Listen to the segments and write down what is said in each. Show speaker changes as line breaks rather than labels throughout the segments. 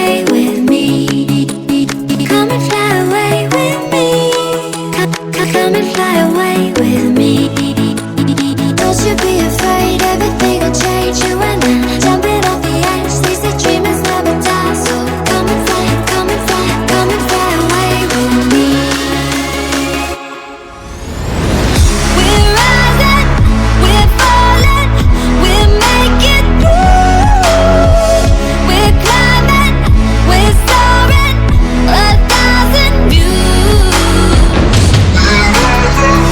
away with me. Come and fly away with me. Come and fly away with me. Don't you be afraid, everything will change. You and I, jumping off the edge. They say dreamers never die. So come and fly, come and fly, come and fly away with me. We're rising, we're falling, we're making moves. We're climbing, we're soaring, 1,000 views. We're rising,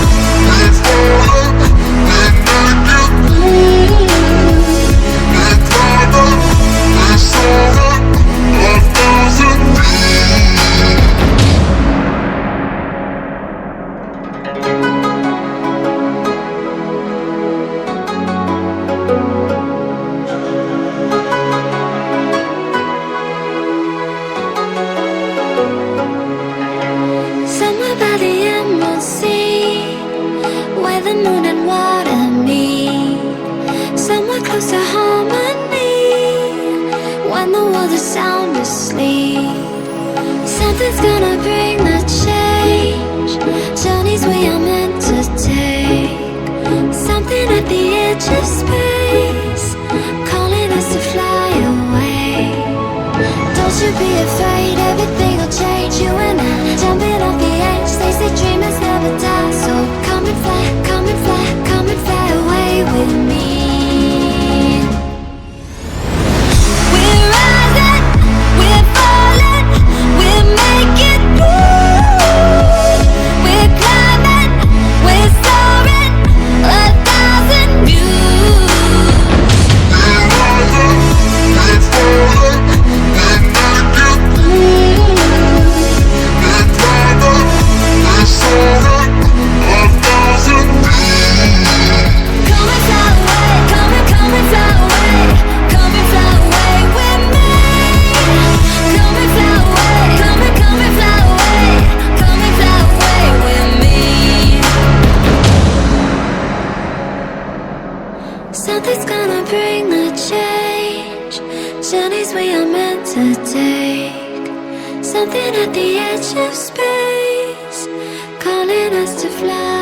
we're falling, we're making moves. We're climbing, we're soaring, 1,000 views. Somewhere by the emerald sea, where the moon and water meet. Somewhere close to harmony, when the world is sound asleep. Something's gonna bring the change, journeys we are meant to take. Something at the edge of space, calling us to fly away. Don't you be afraid, everything will change. You and I, jumping off the edge. They say dreamers never die. So come and fly, come and fly, come and fly away with me. We're rising, we're falling, we're making moves. We're climbing, we're soaring, 1,000 views. We're rising, we're falling, we're making moves. We're climbing, we're soaring, 1,000 views. Come and fly away, come and fly away, come and fly away with me. Come and fly away, come and fly away, come and fly away with me. Something's gonna bring the change, journeys we are meant to take. Something at the edge of space, calling us to fly.